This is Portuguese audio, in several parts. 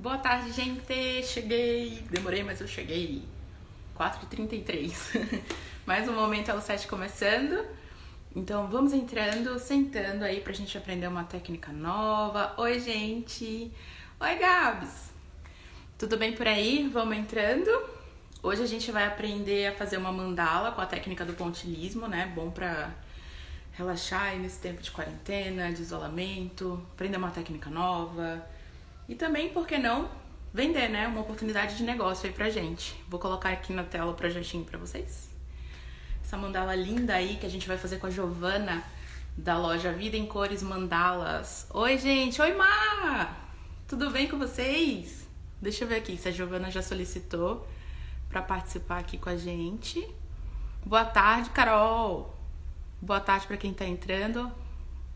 Boa tarde, gente. Cheguei. Demorei, mas eu cheguei. 4h33. Mais um momento L7 começando. Então vamos entrando, sentando aí pra gente aprender uma técnica nova. Oi, gente. Oi, Gabs. Tudo bem por aí? Vamos entrando. Hoje a gente vai aprender a fazer uma mandala com a técnica do pontilhismo, né? Bom pra relaxar aí nesse tempo de quarentena, de isolamento, aprender uma técnica nova. E também, por que não, vender, né? Uma oportunidade de negócio aí pra gente. Vou colocar aqui na tela o projetinho pra vocês. Essa mandala linda aí que a gente vai fazer com a Giovana, da loja Vida em Cores Mandalas. Oi, gente! Oi, Má! Tudo bem com vocês? Deixa eu ver aqui se a Giovana já solicitou pra participar aqui com a gente. Boa tarde, Carol! Boa tarde pra quem tá entrando.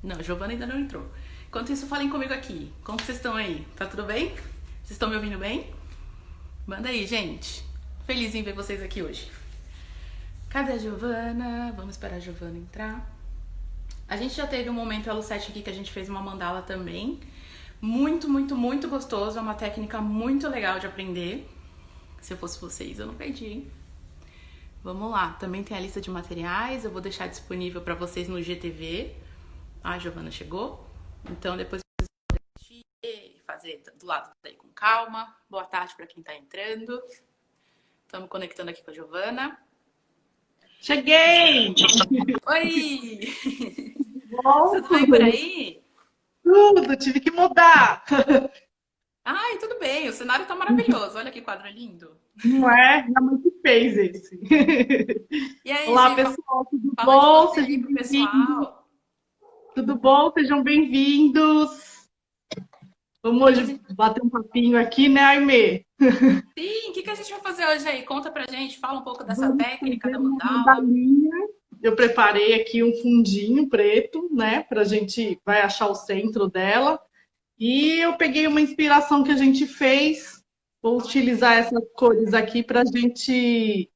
Não, a Giovana ainda não entrou. Enquanto isso, falem comigo aqui. Como vocês estão aí? Tá tudo bem? Vocês estão me ouvindo bem? Manda aí, gente. Feliz em ver vocês aqui hoje. Cadê a Giovana? Vamos esperar a Giovana entrar. A gente já teve um momento L7 aqui que a gente fez uma mandala também. Muito, muito, muito gostoso. É uma técnica muito legal de aprender. Se eu fosse vocês, eu não perdi, hein? Vamos lá. Também tem a lista de materiais. Eu vou deixar disponível para vocês no GTV. A Giovana chegou. Então, depois vocês podem assistir, fazer do lado daí com calma. Boa tarde para quem está entrando. Estamos conectando aqui com a Giovana. Cheguei! Oi! Bom, Tudo bem por aí? tudo, tive que mudar. Ai, tudo bem. O cenário tá maravilhoso. Olha que quadro lindo. Não é? Minha mãe que fez esse. E aí, Olá, Gi, pessoal, tudo fala de bom? você Sejam aí pro bem-vindos. pessoal. Tudo bom? Sejam bem-vindos. Vamos O que que a hoje gente... bater um papinho aqui, né, Aimee? Sim, o que que a gente vai fazer hoje aí? Conta pra gente, fala um pouco dessa Vamos técnica fazer da uma mandala. mandalinha. Eu preparei aqui um fundinho preto, né, pra gente vai achar o centro dela. E eu peguei uma inspiração que a gente fez. Vou utilizar essas cores aqui para gente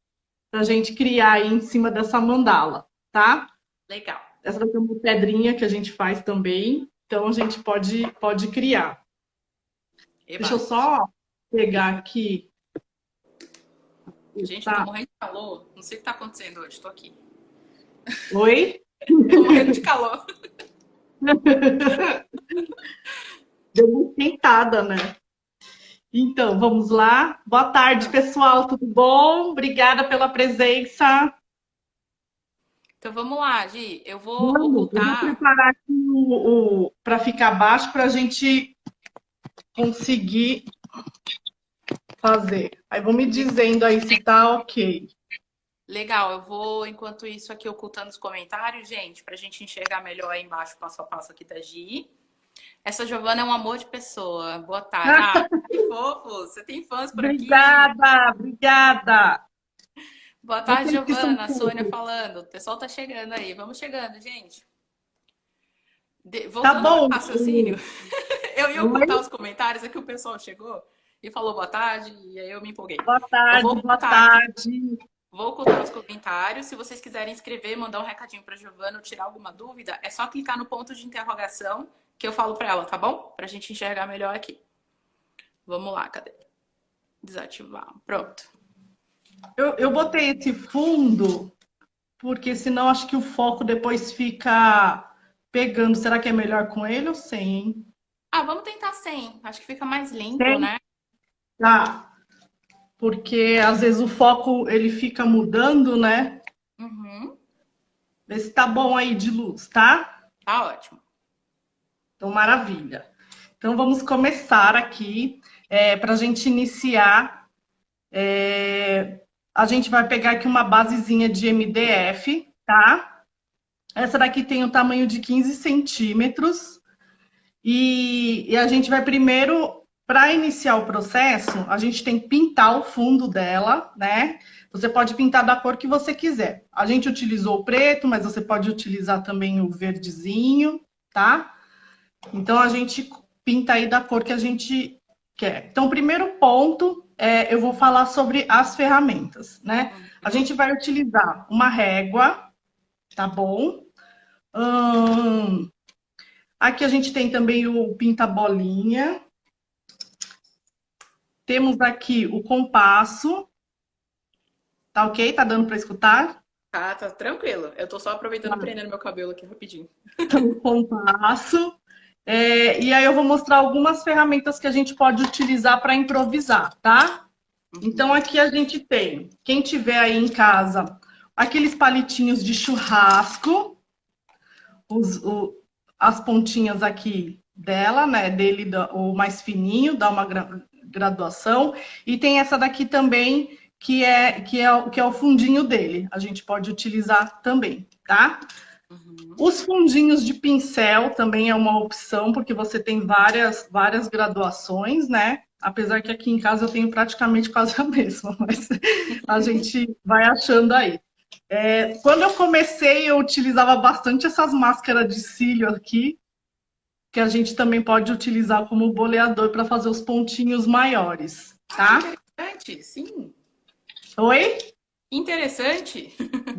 criar aí em cima dessa mandala, tá? Legal. Essa daqui é uma pedrinha que a gente faz também, então a gente pode criar. Deixa Eba. eu só pegar aqui, Gente, eu tô tá? morrendo de calor. Não sei o que tá acontecendo hoje. Tô aqui. Oi? Tô morrendo de calor. Deu uma esquentada, né? Então, vamos lá. Boa tarde, pessoal, tudo bom? Obrigada pela presença. Então vamos lá, Gi. Eu vou Eu vou ocultar. preparar aqui para ficar baixo para a gente conseguir fazer. Aí vão me dizendo aí se tá ok. Legal, eu vou, enquanto isso, aqui ocultando os comentários, gente, pra gente enxergar melhor aí embaixo, passo a passo aqui da Gi. Essa Giovana é um amor de pessoa. Boa tarde. Ah, que fofo! Você tem fãs por aqui? Obrigada, obrigada. Boa tarde, Vocês que são Giovana. A Sônia fofos. falando. O pessoal tá chegando aí. Vamos chegando, gente. Tá Voltando ao meu bom. raciocínio, eu ia Oi, ocultar os comentários, é que o pessoal chegou e falou boa tarde, e aí eu me empolguei. boa Eu vou tarde, boa ocultar aqui. tarde. Vou ocultar os comentários. Se vocês quiserem escrever, mandar um recadinho para Giovana ou tirar alguma dúvida, é só clicar no ponto de interrogação que eu falo para ela, tá bom? Pra gente enxergar melhor aqui. Vamos lá, cadê? Desativar. Pronto. Eu botei esse fundo porque senão acho que o foco depois fica pegando. Será que é melhor com ele ou sem, hein? Ah, vamos tentar sem. Acho que fica mais limpo, Sem? né? Tá. Porque às vezes o foco ele fica mudando, né? Uhum. Vê se tá bom aí de luz, tá? Tá ótimo. Então, maravilha. Então, vamos começar aqui. Para a gente iniciar, a gente vai pegar aqui uma basezinha de MDF, tá? Essa daqui tem o tamanho de 15 centímetros. E a gente vai primeiro, para iniciar o processo, a gente tem que pintar o fundo dela, né? Você pode pintar da cor que você quiser. A gente utilizou o preto, mas você pode utilizar também o verdezinho, tá? Então, a gente pinta aí da cor que a gente quer. Então, o primeiro ponto, eu vou falar sobre as ferramentas, né? A Uhum. gente vai utilizar uma régua, tá bom? Aqui a gente tem também o pinta-bolinha. Temos aqui o compasso, tá ok? Tá dando para escutar? Tá tranquilo. Eu tô só aproveitando e Tá. prendendo meu cabelo aqui rapidinho. Então, o compasso. E aí eu vou mostrar algumas ferramentas que a gente pode utilizar para improvisar, tá? Então Uhum. aqui a gente tem, quem tiver aí em casa, aqueles palitinhos de churrasco, os, o- as pontinhas aqui dela, né? Dele, o mais fininho, dá uma graduação. E tem essa daqui também, que é o fundinho dele. A gente pode utilizar também, tá? Uhum. Os fundinhos de pincel também é uma opção, porque você tem várias graduações, né? Apesar que aqui em casa eu tenho praticamente quase a mesma, mas a gente vai achando aí. Quando eu comecei, eu utilizava bastante essas máscaras de cílio aqui, que a gente também pode utilizar como boleador para fazer os pontinhos maiores, Ah, que tá? interessante. Sim. Oi? Interessante.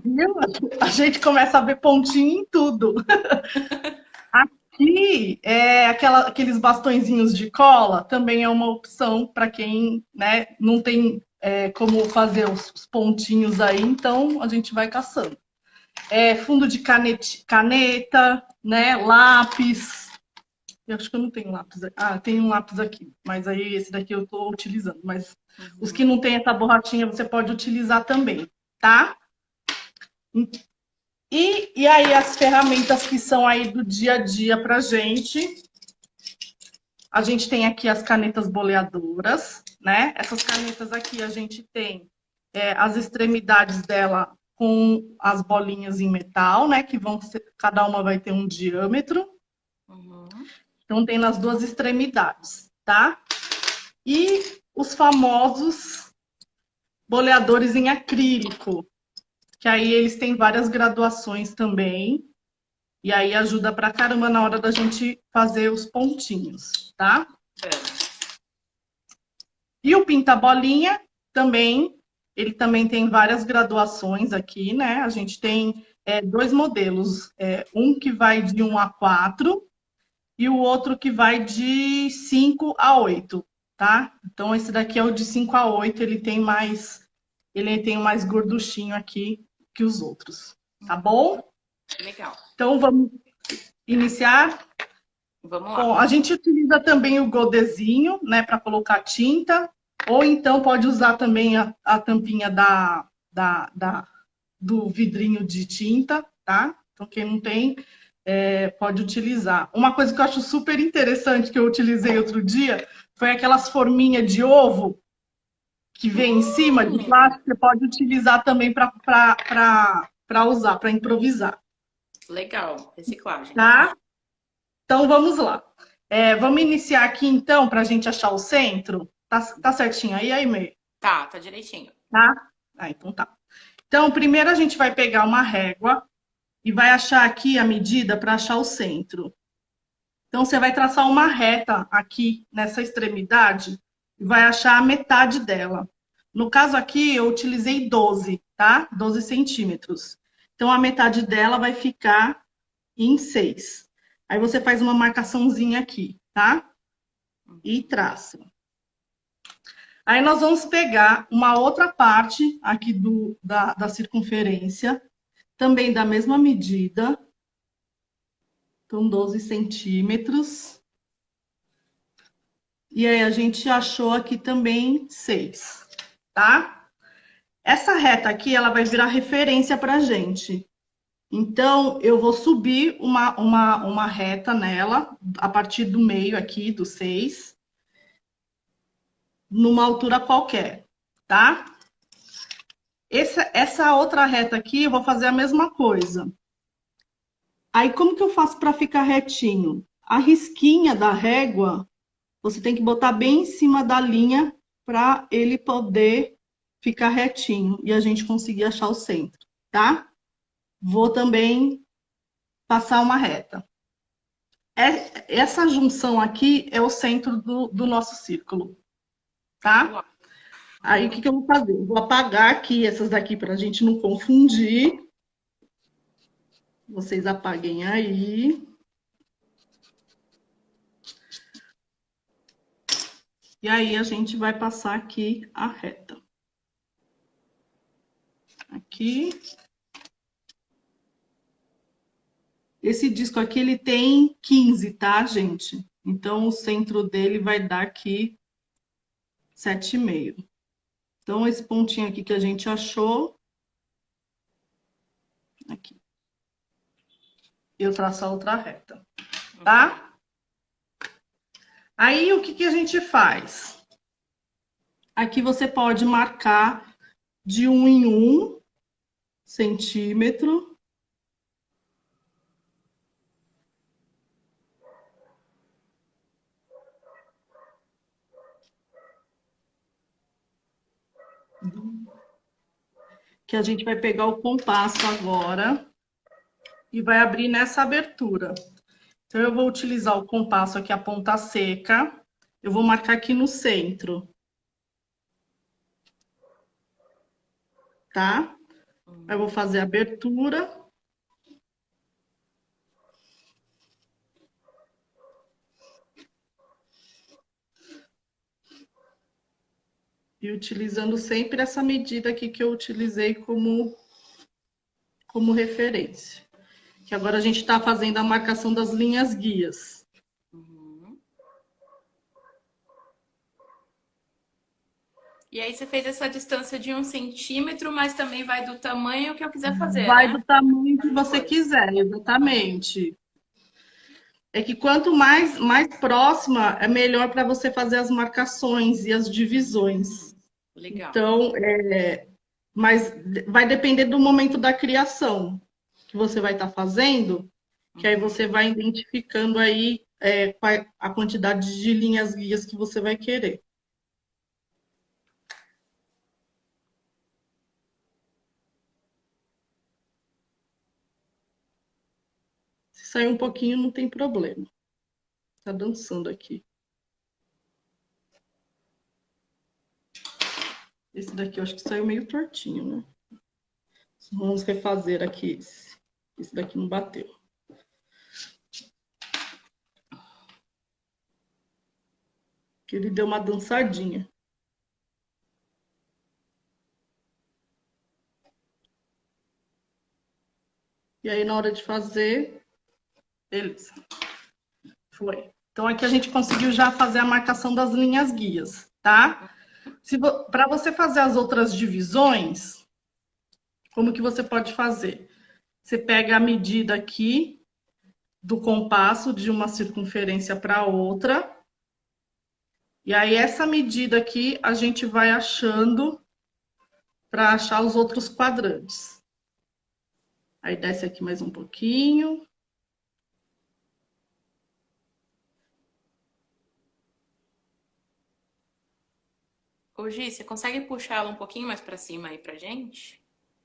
Viu? A gente começa a ver pontinho em tudo. Aqui, aqueles bastõezinhos de cola também é uma opção para quem, né, não tem como fazer os pontinhos aí, então a gente vai caçando. Fundo de caneta, né, lápis. Eu acho que eu não tenho lápis. Ah, tem um lápis aqui, mas aí esse daqui eu estou utilizando. Mas os que Uhum. não tem essa borrachinha você pode utilizar também, tá? E aí as ferramentas que são aí do dia a dia pra gente. A gente tem aqui as canetas boleadoras, né? Essas canetas aqui a gente tem as extremidades dela com as bolinhas em metal, né? Que vão ser, cada uma vai ter um diâmetro. Uhum. Então tem nas duas extremidades, tá? E os famosos boleadores em acrílico, que aí eles têm várias graduações também. E aí ajuda pra caramba na hora da gente fazer os pontinhos, tá? Bacana. E o pinta-bolinha também, ele também tem várias graduações aqui, né? A gente tem dois modelos, um que vai de 1 a 4 e o outro que vai de 5 a 8, tá? Então esse daqui é o de 5 a 8, ele tem mais gorduchinho aqui que os outros, tá bom? Legal. Então vamos iniciar. Vamos Bom, lá. a gente utiliza também o godezinho, né, para colocar tinta, ou então pode usar também a tampinha do vidrinho de tinta, tá? Então, quem não tem, pode utilizar. Uma coisa que eu acho super interessante que eu utilizei outro dia foi aquelas forminhas de ovo que vem em cima de Hum, plástico, você pode utilizar também para usar, para improvisar, legal. Reciclagem. tá? Então vamos lá. Vamos iniciar aqui então para a gente achar o centro. Tá certinho aí, Meio? Tá direitinho. Tá? Ah, então tá. Então, primeiro a gente vai pegar uma régua e vai achar aqui a medida para achar o centro. Então, você vai traçar uma reta aqui nessa extremidade e vai achar a metade dela. No caso aqui, eu utilizei 12, tá? 12 centímetros. Então, a metade dela vai ficar em 6. Aí você faz uma marcaçãozinha aqui, tá? E traça. Aí nós vamos pegar uma outra parte aqui da circunferência, também da mesma medida, então 12 centímetros. E aí a gente achou aqui também 6, tá? Essa reta aqui, ela vai virar referência pra gente. Então, eu vou subir uma reta nela, a partir do meio aqui, do 6, numa altura qualquer, tá? Essa outra reta aqui, eu vou fazer a mesma coisa. Aí, como que eu faço para ficar retinho? A risquinha da régua, você tem que botar bem em cima da linha para ele poder ficar retinho e a gente conseguir achar o centro, tá? Vou também passar uma reta. Essa junção aqui é o centro do nosso círculo, tá? Uau. Aí, o que que eu vou fazer? Vou apagar aqui essas daqui para a gente não confundir. Vocês apaguem aí. E aí a gente vai passar aqui a reta. Aqui. Esse disco aqui, ele tem 15, tá, gente? Então, o centro dele vai dar aqui 7,5. Então, esse pontinho aqui que a gente achou, aqui. Eu traço a outra reta, tá? Aí, o que que a gente faz? Aqui você pode marcar de 1 em 1 centímetro. Que a gente vai pegar o compasso agora e vai abrir nessa abertura. Então, eu vou utilizar o compasso aqui, a ponta seca. Eu vou marcar aqui no centro. Tá? Eu vou fazer a abertura. E utilizando sempre essa medida aqui que eu utilizei como referência. Que agora a gente está fazendo a marcação das linhas guias. E aí você fez essa distância de 1 centímetro, mas também vai do tamanho que eu quiser fazer, Vai né? do tamanho que você quiser, exatamente. É que quanto mais próxima, é melhor para você fazer as marcações e as divisões. Legal. Então, mas vai depender do momento da criação que você vai estar fazendo, que aí você vai identificando aí qual é a quantidade de linhas guias que você vai querer. Se sair um pouquinho, não tem problema. Tá dançando aqui. Esse daqui eu acho que saiu meio tortinho, né? Vamos refazer aqui esse. Esse daqui não bateu. Que ele deu uma dançadinha. E aí, na hora de fazer, beleza. Foi. Então, aqui a gente conseguiu já fazer a marcação das linhas guias, tá? Para você fazer as outras divisões, como que você pode fazer? Você pega a medida aqui do compasso de uma circunferência para outra. E aí, essa medida aqui, a gente vai achando para achar os outros quadrantes. Aí, desce aqui mais um pouquinho. Ô, Gi, você consegue puxar ela um pouquinho mais pra cima aí pra gente?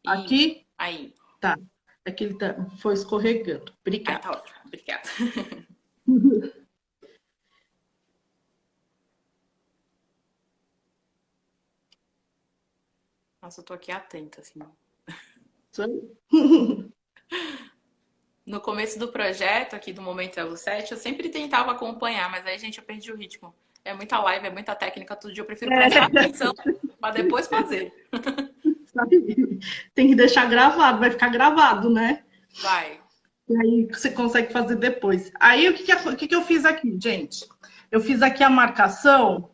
Isso. Aqui, Aí. tá. Aqui ele foi escorregando. Aí Obrigada. tá ótimo. Obrigada. Nossa, eu tô aqui atenta, assim. Isso aí. No começo do projeto aqui do Momento Elo 7, eu sempre tentava acompanhar, mas aí, gente, eu perdi o ritmo. É muita live, é muita técnica, todo dia eu prefiro prestar atenção pra depois fazer. Tem que deixar gravado, vai ficar gravado, né? Vai. E aí você consegue fazer depois. Aí o que eu fiz aqui, gente? Eu fiz aqui a marcação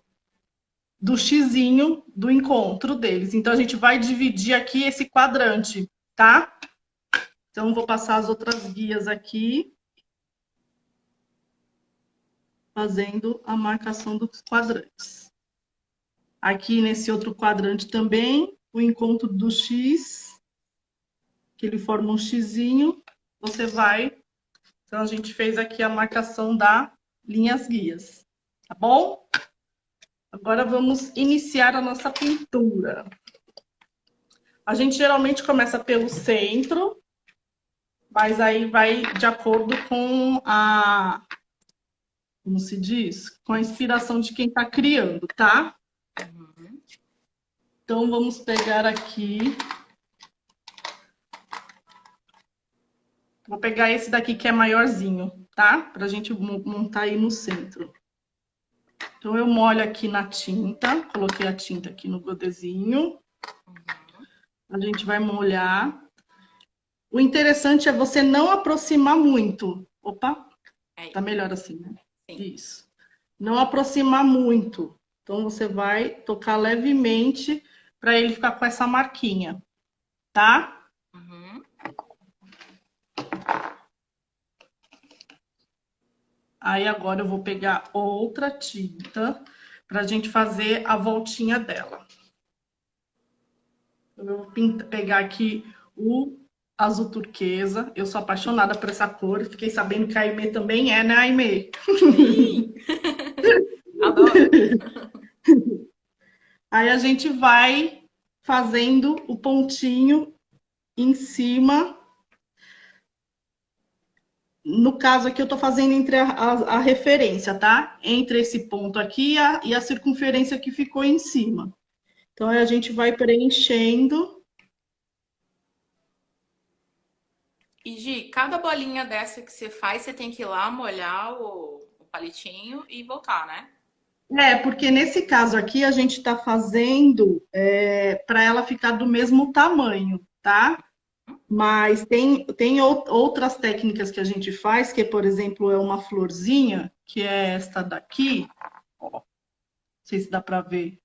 do xizinho do encontro deles. Então a gente vai dividir aqui esse quadrante, tá? Então vou passar as outras guias aqui, fazendo a marcação dos quadrantes. Aqui nesse outro quadrante também, o encontro do X, que ele forma um xizinho, você vai... Então, a gente fez aqui a marcação das linhas guias, tá bom? Agora, vamos iniciar a nossa pintura. A gente geralmente começa pelo centro, mas aí vai de acordo com a... Como se diz? Com a inspiração de quem está criando, tá? Então, vamos pegar aqui... Vou pegar esse daqui que é maiorzinho, tá? Pra gente montar aí no centro. Então, eu molho aqui na tinta. Coloquei a tinta aqui no godezinho. A gente vai molhar. O interessante é você não aproximar muito. Opa, Aí, tá melhor assim, né? sim. Isso. Não aproximar muito. Então, você vai tocar levemente para ele ficar com essa marquinha, tá? Uhum. Aí, agora eu vou pegar outra tinta para a gente fazer a voltinha dela. Eu vou pegar aqui o azul turquesa. Eu sou apaixonada por essa cor. Fiquei sabendo que a Aimee também é, né, Aimee? Sim! Adoro! Aí a gente vai fazendo o pontinho em cima. No caso aqui, eu tô fazendo entre a referência, tá? Entre esse ponto aqui e a circunferência que ficou em cima. Então, aí a gente vai preenchendo. E, Gi, cada bolinha dessa que você faz, você tem que ir lá molhar o palitinho e voltar, né? É, porque nesse caso aqui, a gente tá fazendo para ela ficar do mesmo tamanho, tá? Mas tem outras técnicas que a gente faz, que, por exemplo, é uma florzinha, que é esta daqui. Ó, não sei se dá para ver.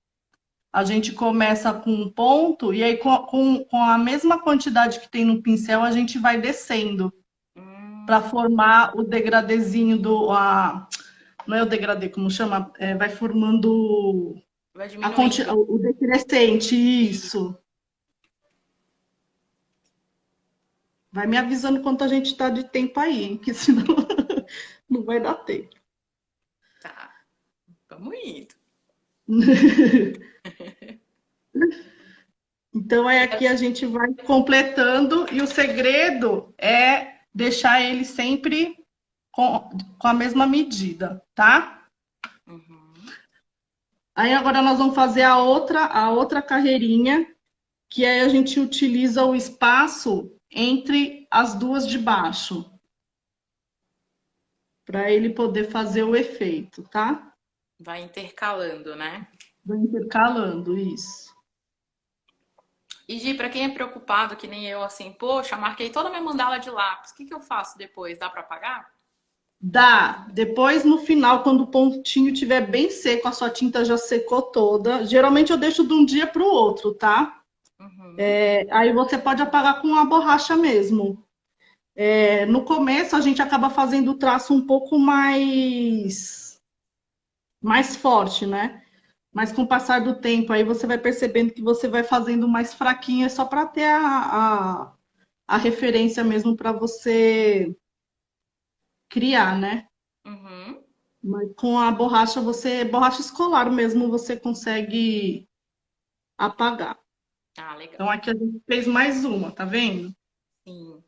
A gente começa com um ponto, e aí com a mesma quantidade que tem no pincel, a gente vai descendo para Hum, formar o degradezinho não é o degradê, como chama? Vai formando vai diminuindo. o decrescente, E isso. Vai me avisando quanto a gente está de tempo aí, hein? Que senão não vai dar tempo. tá, vamos indo. Então, aqui a gente vai completando, e o segredo é deixar ele sempre com a mesma medida, tá? Uhum. Aí agora nós vamos fazer a outra carreirinha, que aí a gente utiliza o espaço entre as duas de baixo, para ele poder fazer o efeito, tá? Vai intercalando, né? Vai intercalando isso. E, Gi, pra quem é preocupado, que nem eu, assim, poxa, marquei toda a minha mandala de lápis, o que que eu faço depois? Dá pra apagar? Dá. Depois, no final, quando o pontinho estiver bem seco, a sua tinta já secou toda. Geralmente eu deixo de um dia para o outro, tá? Uhum. Aí você pode apagar com a borracha mesmo. No começo, a gente acaba fazendo o traço um pouco mais forte, né? Mas com o passar do tempo, aí você vai percebendo que você vai fazendo mais fraquinho, é só para ter a referência mesmo para você criar, né? Uhum. Mas com a borracha, borracha escolar mesmo, você consegue apagar. Ah, legal. Então aqui a gente fez mais uma, tá vendo? Sim.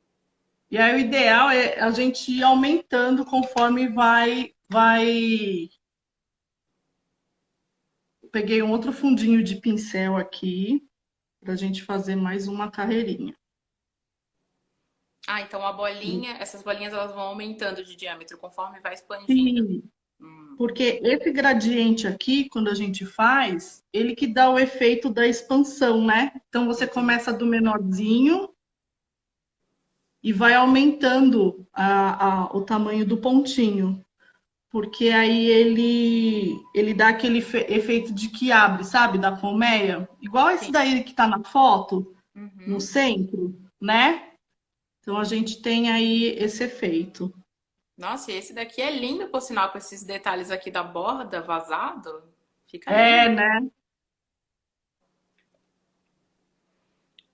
E aí o ideal é a gente ir aumentando conforme vai. Peguei um outro fundinho de pincel aqui para a gente fazer mais uma carreirinha. Ah, então a bolinha, essas bolinhas elas vão aumentando de diâmetro conforme vai expandindo. Sim, Hum, porque esse gradiente aqui, quando a gente faz, ele que dá o efeito da expansão, né? Então você uhum. começa do menorzinho e vai aumentando o tamanho do pontinho, porque aí ele dá aquele efeito de que abre, sabe, da colmeia, igual esse Sim. daí que tá na foto, no Uhum. centro, né? Então a gente tem aí esse efeito. Nossa, e esse daqui é lindo, por sinal, com esses detalhes aqui da borda vazado. Fica lindo. É, né?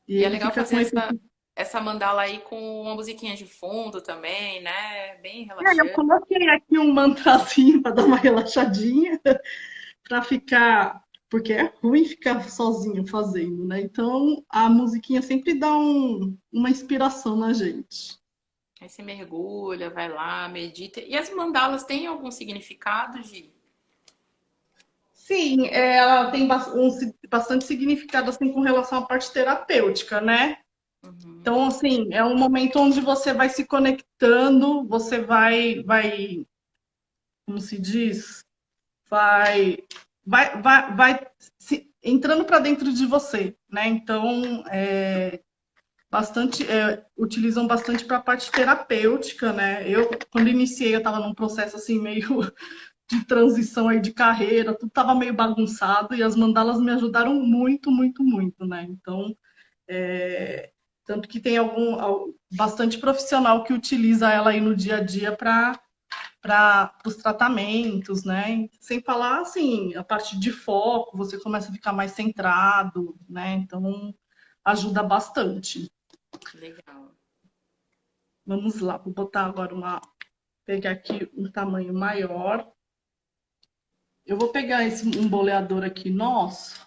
E E é ele legal fica fazer com efeito. essa mandala aí com uma musiquinha de fundo também, né? Bem Eu relaxante. coloquei aqui um mantrazinho para dar uma relaxadinha, para ficar, porque é ruim ficar sozinho fazendo, né? Então a musiquinha sempre dá uma inspiração na gente. Aí você mergulha, vai lá, medita. E as mandalas têm algum significado, Gi? Sim, ela tem bastante significado assim com relação à parte terapêutica, né? Uhum. Então, assim, é um momento onde você vai se conectando, você vai, como se diz? vai, entrando para dentro de você, né? Então, utilizam bastante para a parte terapêutica, né? Eu, quando iniciei, eu estava num processo assim meio de transição aí de carreira, tudo estava meio bagunçado e as mandalas me ajudaram muito, muito, muito, né? Então, tanto que tem bastante profissional que utiliza ela aí no dia a dia para os tratamentos, né? Sem falar assim, a parte de foco, você começa a ficar mais centrado, né? Então ajuda bastante. Legal. Vamos lá, vou botar agora pegar aqui um tamanho maior. Eu vou pegar um boleador aqui nosso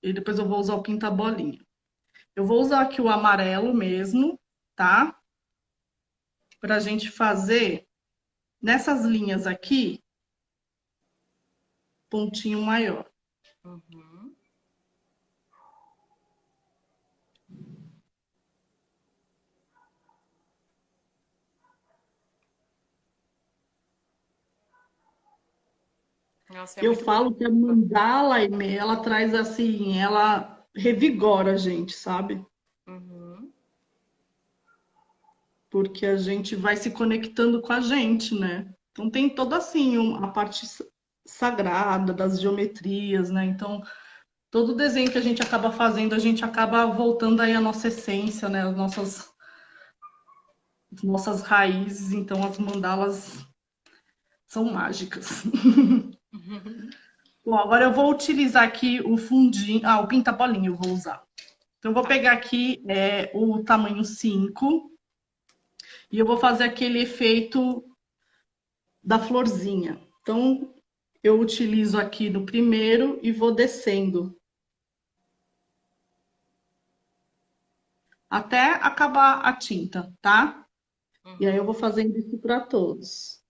e depois eu vou usar o pinta-bolinha. Eu vou usar aqui o amarelo mesmo, tá? Pra gente fazer nessas linhas aqui, pontinho maior. Uhum. Nossa, é Eu muito falo que a bonito. mandala, ela traz assim, ela revigora a gente, sabe? Uhum. Porque a gente vai se conectando com a gente, né? Então tem toda assim a parte sagrada das geometrias, né? Então todo desenho que a gente acaba fazendo, a gente acaba voltando aí à nossa essência, né? As nossas raízes. Então as mandalas são mágicas. Bom, agora eu vou utilizar aqui o fundinho, o pinta-bolinha eu vou usar. Então eu vou Tá. pegar aqui o tamanho 5 e eu vou fazer aquele efeito da florzinha. Então eu utilizo aqui no primeiro e vou descendo até acabar a tinta, tá? E aí eu vou Uhum. fazendo isso para todos.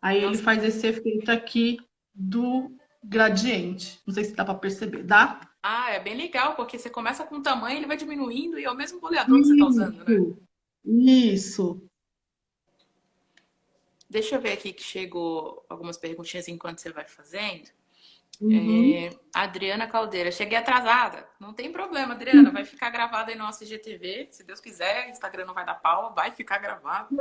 Aí ele Nossa. faz esse efeito aqui do gradiente. Não sei se dá para perceber, dá? Ah, é bem legal, porque você começa com o tamanho, ele vai diminuindo e é o mesmo boleador que você está usando, né? Isso, isso. Deixa eu ver aqui que chegou algumas perguntinhas enquanto você vai fazendo. Uhum. Adriana Caldeira, cheguei atrasada. Não tem problema, Adriana, vai ficar gravado aí no nosso IGTV. Se Deus quiser, Instagram não vai dar pau, vai ficar gravado.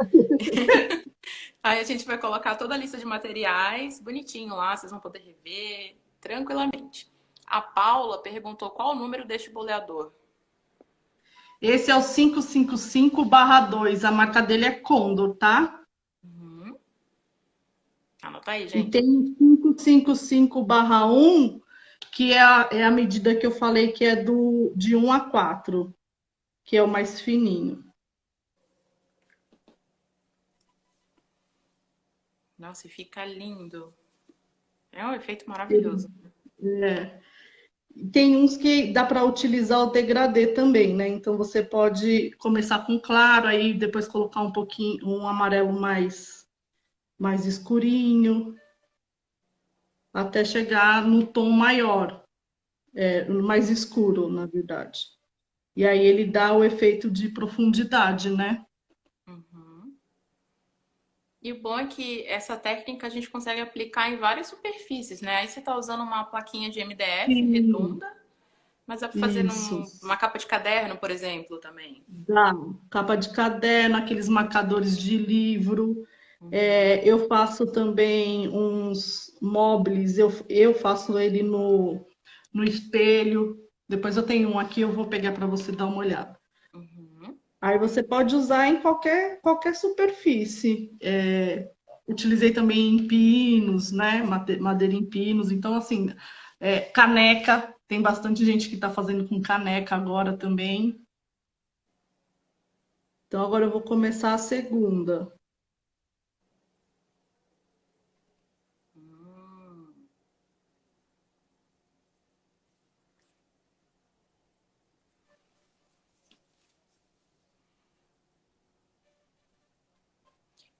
Aí a gente vai colocar toda a lista de materiais bonitinho lá, vocês vão poder rever tranquilamente. A Paula perguntou qual o número deste boleador. Esse é o 555/2. A marca dele é Condor, tá? Uhum. Anota aí, E gente. tem o 555/1, que é a medida que eu falei que é de 1 a 4, que é o mais fininho. Nossa, e fica lindo. É um efeito maravilhoso. É. Tem uns que dá para utilizar o degradê também, né? Então você pode começar com claro, aí depois colocar um pouquinho, um amarelo mais escurinho, até chegar no tom maior, mais escuro, na verdade. E aí ele dá o efeito de profundidade, né? Uhum. E o bom é que essa técnica a gente consegue aplicar em várias superfícies, né? Aí você está usando uma plaquinha de MDF Sim, redonda, mas dá para fazer isso. numa capa de caderno, por exemplo, também. Dá. Capa de caderno, aqueles marcadores de livro. Uhum. Eu faço também uns móveis, eu faço ele no espelho. Depois eu tenho um aqui, eu vou pegar para você dar uma olhada. Uhum. Aí você pode usar em qualquer superfície. Utilizei também em pinos, né? Madeira em pinos. Então, assim, caneca, tem bastante gente que está fazendo com caneca agora também. Então, agora eu vou começar a segunda. Hum.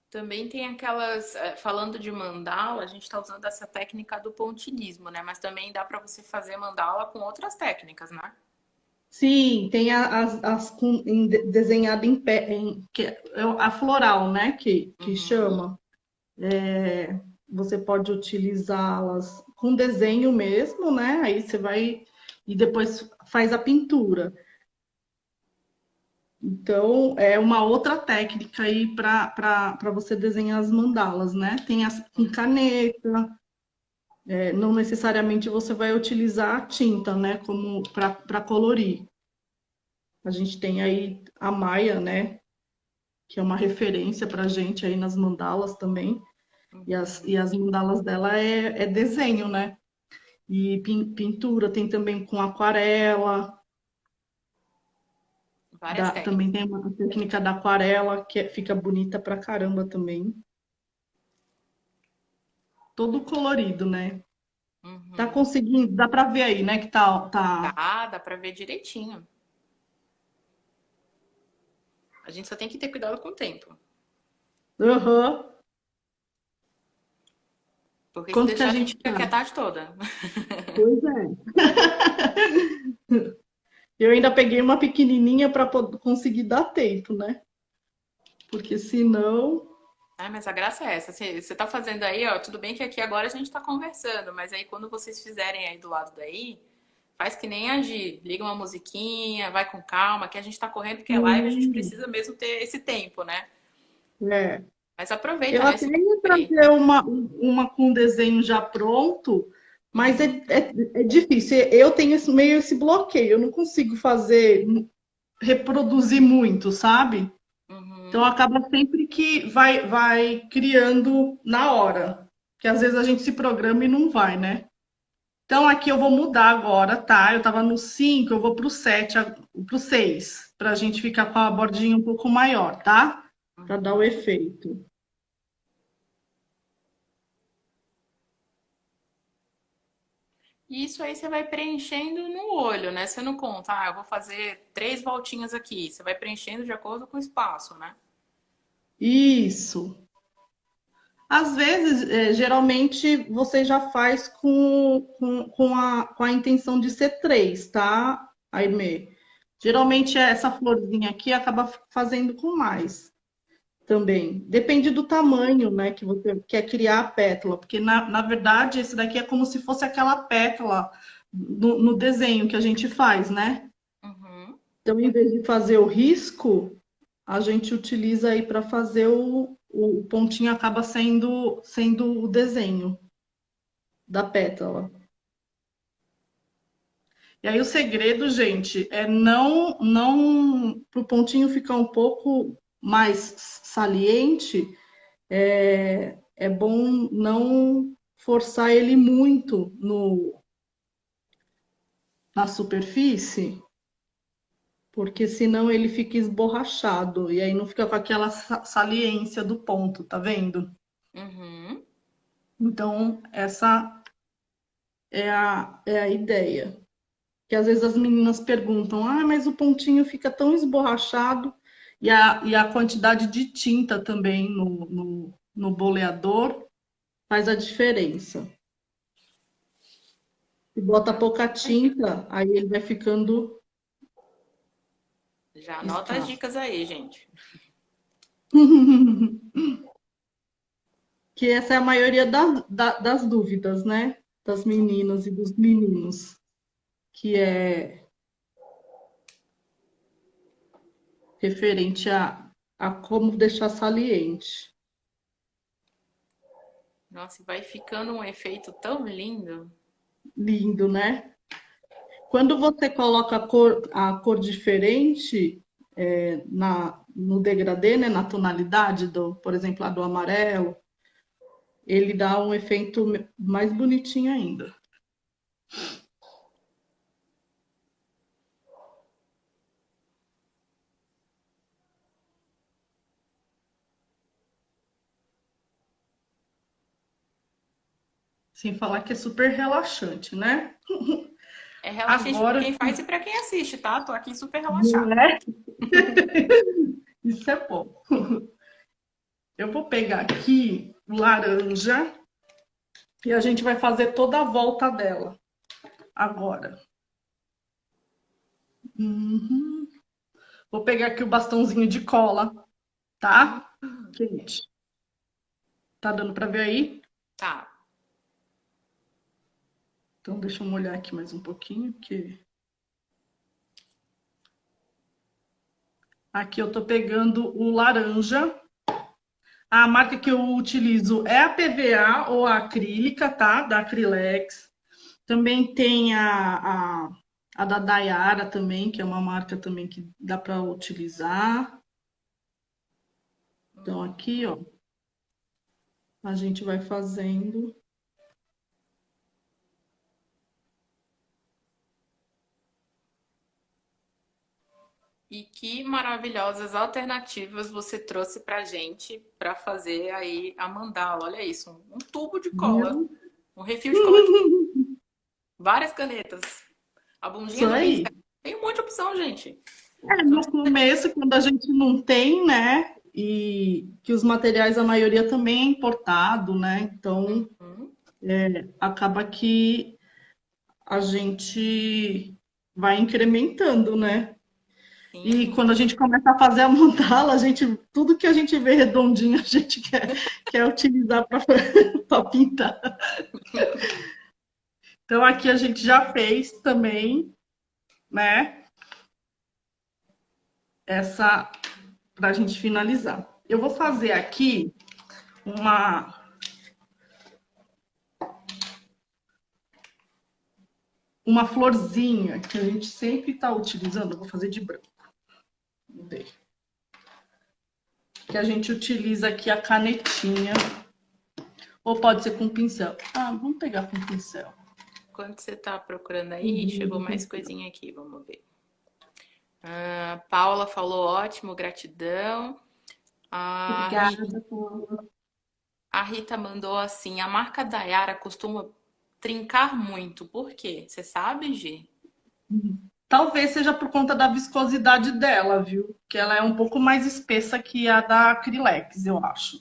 Também tem aquelas, falando de mandala, a gente está usando essa técnica do pontilhismo, né? Mas também dá para você fazer mandala com outras técnicas, né? Sim, tem desenhado em pé, que é a floral, né? Que Uhum. chama. Você pode utilizá-las com desenho mesmo, né? Aí você vai e depois faz a pintura. Então, é uma outra técnica aí para você desenhar as mandalas, né? Tem as com caneta, não necessariamente você vai utilizar a tinta, né? Como para colorir. A gente tem aí a Maia, né? Que é uma referência para a gente aí nas mandalas também. E as mandalas dela é desenho, né? E pintura, tem também com aquarela. Várias Também técnicas. tem uma técnica da aquarela que fica bonita pra caramba também. Todo colorido, né? Tá Uhum. conseguindo, dá pra ver aí, né? Que tá. Dá pra ver direitinho. A gente só tem que ter cuidado com o tempo. Aham. Porque se Quanto que a deixar, a gente gente fica aqui a tá? tarde toda. Pois é. Eu ainda peguei uma pequenininha para conseguir dar tempo, né? Porque senão. Ah, mas a graça é essa. Você tá fazendo aí, ó. Tudo bem que aqui agora a gente tá conversando, mas aí quando vocês fizerem aí do lado daí, faz que nem agir. Liga uma musiquinha, vai com calma, que a gente tá correndo, porque é live, a gente Hum, precisa mesmo ter esse tempo, né? é. Mas aproveita, Eu né? até Se ia aí. trazer uma com desenho já pronto, mas Uhum, é difícil. Eu tenho meio esse bloqueio, eu não consigo fazer, reproduzir muito, sabe? Então uhum. acaba sempre que vai criando na hora. Que às vezes a gente se programa e não vai, né? Então aqui eu vou mudar agora, tá? Eu tava no 5, eu vou pro 7, pro 6, pra gente ficar com a bordinha um pouco maior, tá? Pra dar o Uhum. efeito. E isso aí você vai preenchendo no olho, né? Você não conta, ah, eu vou fazer 3 voltinhas aqui. Você vai preenchendo de acordo com o espaço, né? Isso. Às vezes, geralmente, você já faz com a intenção de ser 3, tá, Aimee? Geralmente, essa florzinha aqui acaba fazendo com mais também. Depende do tamanho, né, que você quer criar a pétala, porque, na verdade, esse daqui é como se fosse aquela pétala no desenho que a gente faz, né? Uhum. Então, em vez de fazer o risco, a gente utiliza aí para fazer o pontinho acaba sendo o desenho da pétala. E aí o segredo, gente, é não para o pontinho ficar um pouco mais saliente, é bom não forçar ele muito no, na superfície, porque senão ele fica esborrachado e aí não fica com aquela saliência do ponto, tá vendo? Uhum. Então, essa é a ideia. Que às vezes as meninas perguntam, ah, mas o pontinho fica tão esborrachado e a quantidade de tinta também no boleador faz a diferença. Se bota Ah, pouca tinta, aí ele vai ficando já anota as escasso. dicas aí, gente. Que essa é a maioria das dúvidas, né? Das meninas e dos meninos, que é referente a como deixar saliente. Nossa, e vai ficando um efeito tão lindo. Lindo, né? Quando você coloca a cor diferente no degradê, né, na tonalidade por exemplo, a do amarelo, ele dá um efeito mais bonitinho ainda. Sem falar que é super relaxante, né? É relaxante pra Agora, quem faz e pra quem assiste, tá? Tô aqui super não relaxada. é? Isso é bom. Eu vou pegar aqui o laranja e a gente vai fazer toda a volta dela agora. Uhum. Vou pegar aqui o bastãozinho de cola, Hum, tá? Gente. Tá dando para ver aí? Tá. Então deixa eu molhar aqui mais um pouquinho, que aqui eu tô pegando o laranja. A marca que eu utilizo é a PVA ou a acrílica, tá? Da Acrylex. Também tem a da Daiara também, que é uma marca também que dá para utilizar. Então aqui, ó, a gente vai fazendo. E que maravilhosas alternativas você trouxe pra gente para fazer aí a mandala. Olha isso, um tubo de cola, Viu? um refil de cola, várias canetas, a Isso bundinha do pincel. aí. Tem um monte de opção, gente. É, Só no precisa- começo, quando a gente não tem, né? E que os materiais, a maioria também é importado, né? Então, Uhum, acaba que a gente vai incrementando, né? E sim. quando a gente começa a fazer a mandala, a gente, tudo que a gente vê redondinho, a gente quer utilizar para pintar. Então, aqui a gente já fez também, né? Essa, para a gente finalizar. Eu vou fazer aqui uma uma florzinha que a gente sempre está utilizando. Eu vou fazer de branco. Vamos ver. Que a gente utiliza aqui a canetinha. Ou pode ser com pincel. Ah, vamos pegar com pincel. Quando você tá procurando aí, Uhum, chegou com mais pincel. coisinha aqui, vamos ver. A Paula falou ótimo, gratidão. A, Ri- Obrigada, Paula. a Rita mandou assim: a marca Dayara costuma trincar muito. Por quê? Você sabe, Gi? Talvez seja por conta da viscosidade dela, viu? Que ela é um pouco mais espessa que a da Acrylex, eu acho.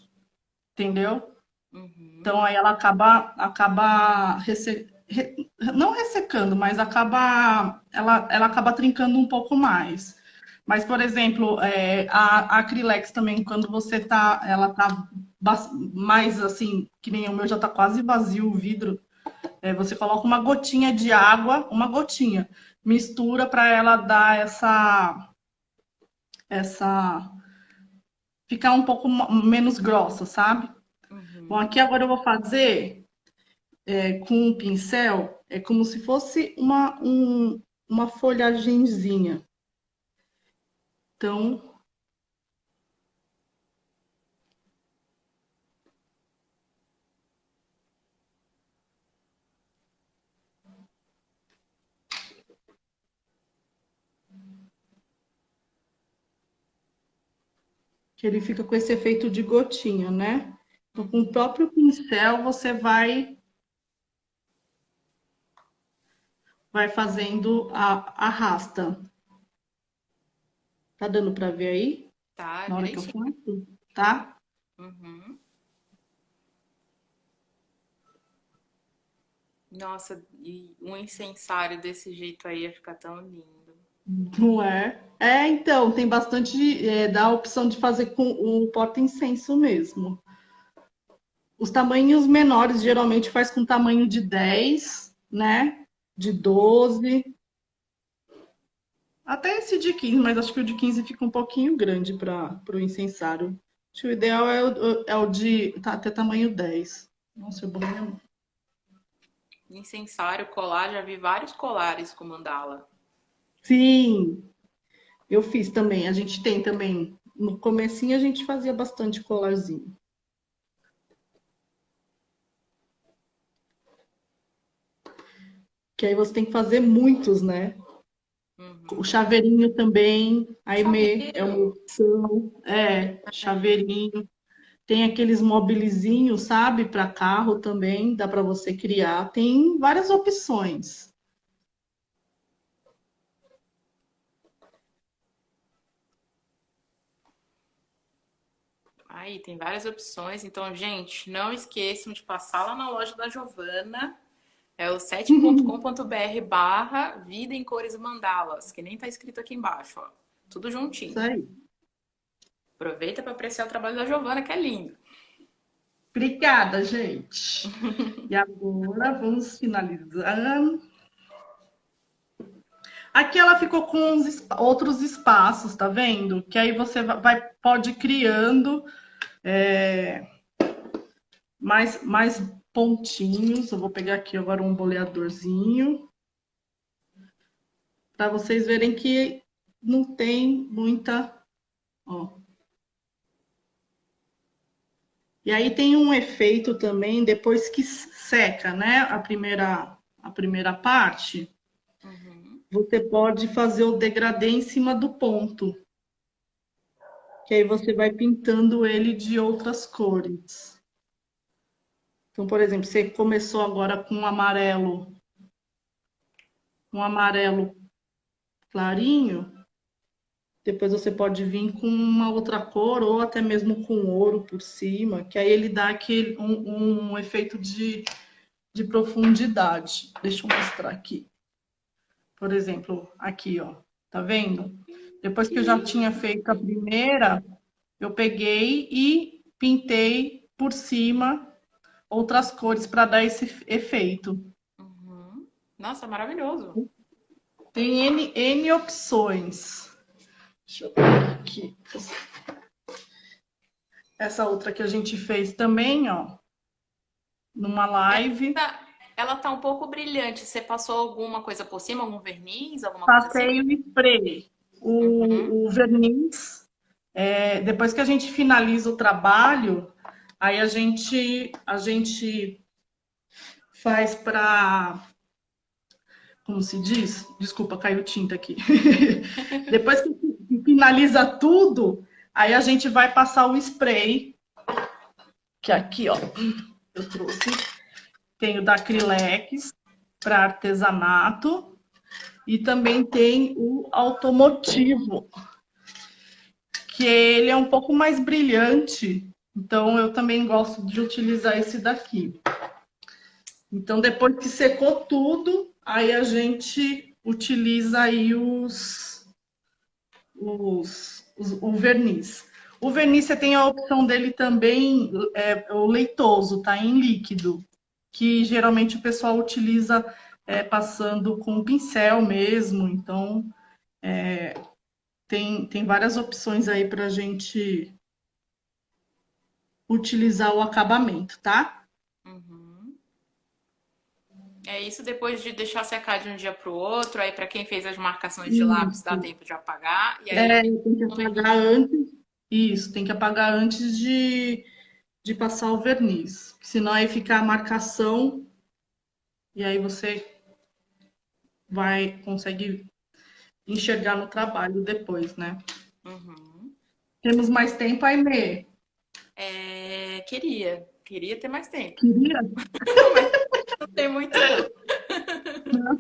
Entendeu? Uhum. Então aí ela acaba não ressecando, mas ela acaba trincando um pouco mais. Mas, por exemplo, a Acrylex também, quando você tá, ela tá mais assim, que nem o meu já tá quase vazio o vidro, você coloca uma gotinha de água, uma gotinha, mistura para ela dar essa ficar um pouco menos grossa, sabe? Bom, Uhum. aqui agora eu vou fazer com um pincel, é como se fosse uma folhagenzinha. Então, que ele fica com esse efeito de gotinha, né? Então, com o Uhum. próprio pincel, você vai fazendo a rasta. Tá dando para ver aí? Tá, Na hora que eu direitinho. faço, tá? Uhum. Nossa, e um incensário desse jeito aí ia ficar tão lindo. Não é? É, então, tem bastante, dá a opção de fazer com o porta-incenso mesmo. Os tamanhos menores geralmente faz com tamanho de 10, né? De Uhum. 12, até esse de 15, mas acho que o de 15 fica um pouquinho grande para o incensário. Acho que o ideal é o de até tamanho 10. Nossa, eu borrei minha mão. Incensário, colar, já vi vários colares com mandala. Sim, eu fiz também. A gente tem também. No comecinho a gente fazia bastante colarzinho. Que aí você tem que fazer muitos, né? O Uhum. chaveirinho também, aí é uma Chaveiro. opção. É, chaveirinho. Tem aqueles mobilizinhos, sabe, para carro também, dá para você criar. Tem várias opções. Aí tem várias opções. Então, gente, não esqueçam de passar lá na loja da Giovana. É o 7.com.br/, Vida em Cores Mandalas, que nem tá escrito aqui embaixo, ó. Tudo Isso juntinho. aí. Aproveita para apreciar o trabalho da Giovana, que é lindo. Obrigada, gente. E agora vamos finalizar. Aqui ela ficou com outros espaços, tá vendo? Que aí você pode ir criando mais pontinhos. Eu vou pegar aqui agora um boleadorzinho para vocês verem que não tem muita, ó. E aí tem um efeito também depois que seca, né? A primeira parte, você pode fazer o degradê em cima do ponto, que aí você vai pintando ele de outras cores. Então, por exemplo, você começou agora com um amarelo clarinho, depois você pode vir com uma outra cor ou até mesmo com ouro por cima, que aí ele dá um efeito de profundidade. Deixa eu mostrar aqui. Por exemplo, aqui, ó. Tá vendo? Depois que eu já tinha feito a primeira, eu peguei e pintei por cima outras cores para dar esse efeito. Nossa, maravilhoso. Tem N opções. Deixa eu ver aqui. Essa outra que a gente fez também, ó, numa live. Ela tá um pouco brilhante. Você passou alguma coisa por cima, algum verniz, alguma coisa assim? Passei o spray, o verniz. Depois que a gente finaliza o trabalho, aí a gente faz para, como se diz? Desculpa, caiu tinta aqui. Depois que finaliza tudo, aí a gente vai passar o spray, que aqui, ó, eu trouxe. Tem o da Acrylex para artesanato e também tem o automotivo, que ele é um pouco mais brilhante, então eu também gosto de utilizar esse daqui. Então, depois que secou tudo, aí a gente utiliza aí o verniz. O verniz, você tem a opção dele também, o leitoso, tá? Em líquido, que geralmente o pessoal utiliza passando com pincel mesmo. Então, tem várias opções aí para a gente utilizar o acabamento, tá? É isso depois de deixar secar de um dia para o outro. Aí, para quem fez as marcações de lápis, dá Isso. tempo de apagar. E aí fica Tem que um apagar verniz. antes. Isso, tem que apagar antes de passar o verniz. Senão aí fica a marcação e aí você consegue enxergar no trabalho depois, né? Temos mais tempo, Aimee? Queria ter mais tempo. Queria? Mas não tem muito, não.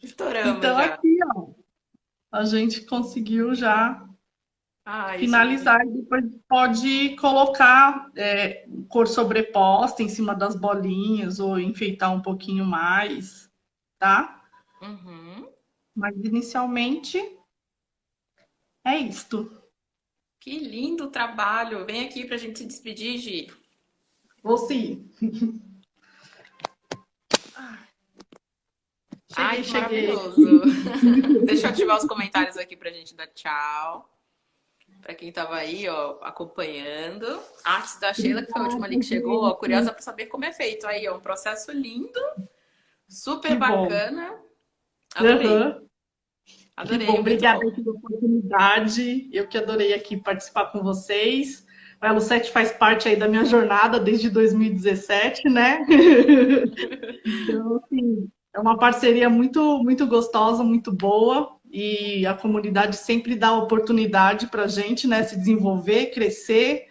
Estouramos Então, já. aqui, ó, a gente conseguiu já Ai, gente. finalizar e depois pode colocar cor sobreposta em cima das bolinhas ou enfeitar um pouquinho mais, tá? Mas inicialmente é isto. Que lindo trabalho. Vem aqui pra gente se despedir, Gi. Vou sim. Ai, que Cheguei. maravilhoso. Deixa eu ativar os comentários aqui pra gente dar tchau. Pra quem tava aí, ó, acompanhando. Artes da Sheila, que foi a última ali que chegou, ó, curiosa pra saber como é feito. Aí, ó, um processo lindo, super Que bom. bacana. Adorei. Uhum. Que Adorei, bom. muito Obrigada bom. pela oportunidade. Eu que adorei aqui participar com vocês. O Elo 7 faz parte aí da minha jornada desde 2017, né? Então, assim, é uma parceria muito, muito gostosa, muito boa. E a comunidade sempre dá oportunidade para a gente, né, se desenvolver, crescer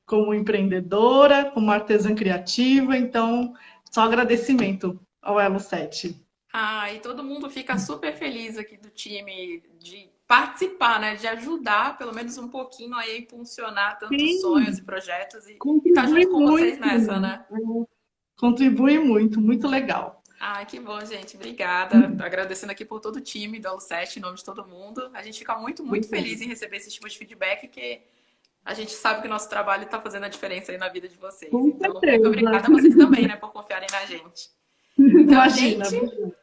como empreendedora, como artesã criativa. Então, só agradecimento ao Elo 7. Ah, e todo mundo fica super feliz aqui do time de participar, né? De ajudar, pelo menos um pouquinho aí a impulsionar tantos sonhos Sim, e projetos e tá contribui junto com vocês muito, nessa, né? contribui muito, muito legal. Ah, que bom, gente. Obrigada. Agradecendo aqui por todo o time do Alu7, em nome de todo mundo. A gente fica muito, muito feliz em receber esse tipo de feedback, que A gente sabe que o nosso trabalho está fazendo a diferença aí na vida de vocês. Com Então, muito obrigada a certeza. vocês também, né, por confiarem na gente. Então, Imagina. gente,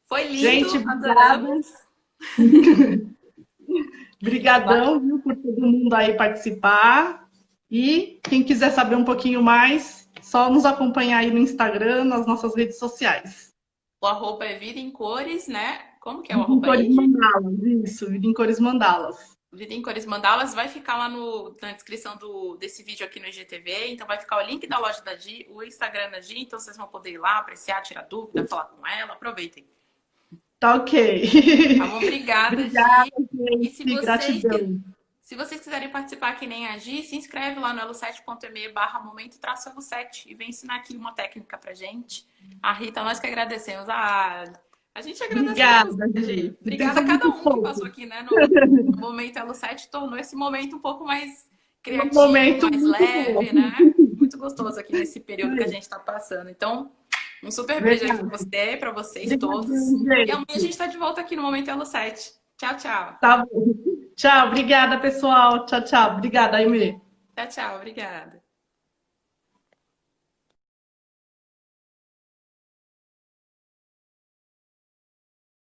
foi Gente, lindo, obrigada. adoramos. Brigadão, viu, por todo mundo aí participar. E quem quiser saber um pouquinho mais, só nos acompanhar aí no Instagram, nas nossas redes sociais. O arroba é Vida em Cores, né? Como que é o Vida em arroba Cores aí? Mandalas, isso, Vida em Cores Mandalas. Vida em Cores Mandalas vai ficar lá na descrição desse vídeo aqui no IGTV. Então vai ficar o link da loja da Gi, o Instagram da Gi. Então vocês vão poder ir lá, apreciar, tirar dúvida, falar com ela. Aproveitem. Tá ok. Tá bom? Obrigada, Obrigada, Gi. E gente. Gratidão. se vocês quiserem participar que nem a Gi, se inscreve lá no elo7.me/momento-elo7 e vem ensinar aqui uma técnica pra gente. A Rita, nós que agradecemos. A gente agradece Obrigada, mesmo, né, Gi? gente. Obrigada a Vocês são cada muito um que fofos. passou aqui, né, no Momento Elo7, tornou esse momento um pouco mais Um criativo, momento mais muito leve, bom. né? Muito gostoso aqui nesse período que a gente tá passando. Então, um super beijo aí pra Verdade. você, pra vocês Obrigadão, todos. E amanhã a gente. gente tá de volta aqui no Momento Elo7. Tchau, tchau. Tá bom. Tchau, obrigada, pessoal. Tchau, tchau. Obrigada, Aimee. Tchau, tchau. Obrigada.